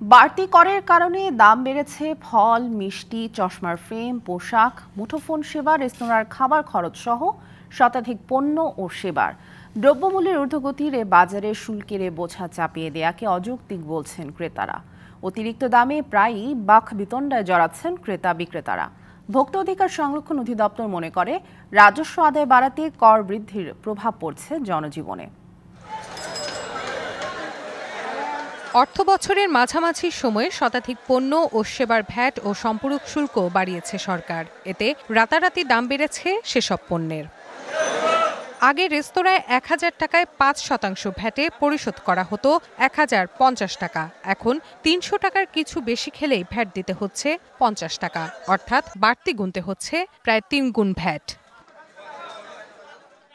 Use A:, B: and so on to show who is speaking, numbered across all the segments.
A: বাড়তি করের কারণে দাম বেড়েছে ফল, মিষ্টি, চশমার ফ্রেম, পোশাক, মুঠোফোন সেবা, রেস্তোরাঁর খাবার খরচ সহ শতাধিক পণ্য ও সেবার দ্রব্যমূল্যের ঊর্ধ্বগতির বাজারে শুল্কের বোঝা চাপিয়ে দেয়াকে অযৌক্তিক বলছেন ক্রেতারা। অতিরিক্ত দামে প্রায়ই বাকবিতণ্ডায় জড়াচ্ছেন ক্রেতা বিক্রেতারা। ভোক্তা অধিকার সংরক্ষণ অধিদপ্তর মনে করে রাজস্ব আদায় বাড়াতে কর বৃদ্ধির প্রভাব পড়ছে জনজীবনে।
B: অর্থবছরের মাঝামাঝি সময়ে শতাধিক পণ্য ও সেবার ভ্যাট ও সম্পূরক শুল্ক বাড়িয়েছে সরকার। এতে রাতারাতি দাম বেড়েছে সেসব পণ্যের। আগে রেস্তোরাঁয় ১,০০০ টাকায় ৫% ভ্যাটে পরিশোধ করা হতো ১,০৫০ টাকা। এখন ৩০০ টাকার কিছু বেশি খেলেই ভ্যাট দিতে হচ্ছে ৫০ টাকা, অর্থাৎ বাড়তি গুনতে হচ্ছে প্রায় ৩ গুণ ভ্যাট।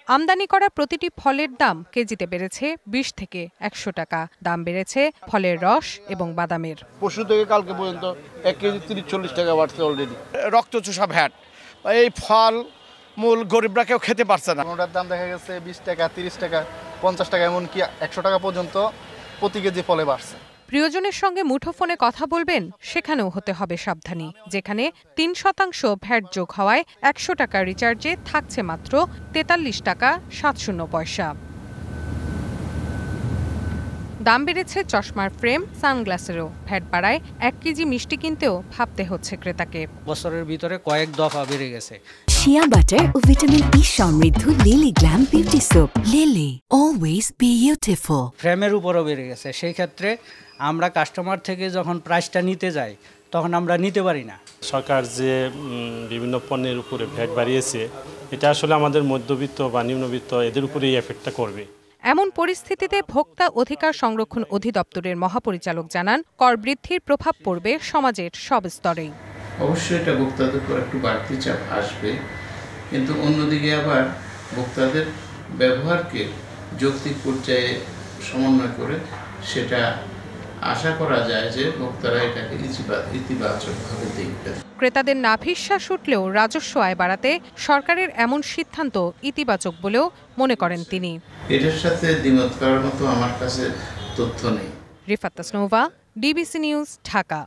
B: আমদানি করা প্রতিটি ফলের দাম কেজিতে বেড়েছে ২০ থেকে ১০০ টাকা। দাম বেড়েছে ফলের রস এবং বাদামের।
C: পরশু থেকে কালকে পর্যন্ত ১ কেজি ৩০-৪০ টাকা বাড়ছে অলরেডি। রক্তচোষা ভ্যাট, এই ফল মূল গরিবরা কেউ খেতে পারছে না।
D: কোনোটার দাম দেখা গেছে ২০ টাকা, ৩০ টাকা, ৫০ টাকা, এমনকি ১০০ টাকা পর্যন্ত প্রতি কেজি ফলে বাড়ছে।
B: প্রিয়জনের সঙ্গে মুঠোফোনে কথা বলবেন, সেখানেও হতে হবে সাবধানী। যেখানে ৩% ভ্যাট যোগ হওয়ায় ১০০ টাকা রিচার্জে থাকছে মাত্র ৪৩ টাকা ৭০ পয়সা। দাম বেড়েছে চশমার ফ্রেম, সানগ্লাসেরও। ভ্যাট বাড়ায় ১ কেজি মিষ্টি কিনতেও ভাবতে হচ্ছে ক্রেতাকে।
E: বছরের ভিতরে কয়েক দফা বেড়ে গেছে।
F: শিয়া বাটার ও ভিটামিন ই সমৃদ্ধ lily glam beauty soap. Lily, always beautiful.
E: ফ্রেমের উপরও বেড়ে গেছে। সেই ক্ষেত্রে আমরা কাস্টমার থেকে যখন প্রাইসটা নিতে যাই তখন আমরা নিতে পারি না।
G: সরকার যে বিভিন্ন পণ্যের উপরে ভ্যাট বাড়িয়েছে, এটা আসলে আমাদের মধ্যবিত্ত বা নিম্নবিত্ত এদের উপরেই এফেক্টটা করবে।
B: এমন পরিস্থিতিতে ভোক্তা অধিকার সংরক্ষণ অধিদপ্তরের মহাপরিচালক জানান, কর বৃদ্ধির প্রভাব পড়বে সমাজের সব স্তরেই।
H: অবশ্যই এটা ভোক্তাদের উপর একটু বাড়তি চাপ আসবে, কিন্তু অন্যদিকে আবার ভোক্তাদের ব্যবহারকে যৌক্তিক পর্যায়ে সমন্বয় করে সেটা আশা করা যায় যে ভোক্তারা এটাকে ইতিবাচকভাবে দেখবে।
B: ক্রেতাদের নাভিশ্বাস উঠলেও রাজস্ব আয় বাড়াতে সরকারের এমন সিদ্ধান্ত ইতিবাচক বলেও মনে করেন তিনি।
H: এটার সাথে দ্বিমত করার মতো আমার কাছে তথ্য নেই।
B: Rifat Tasnova, DBC news, Dhaka.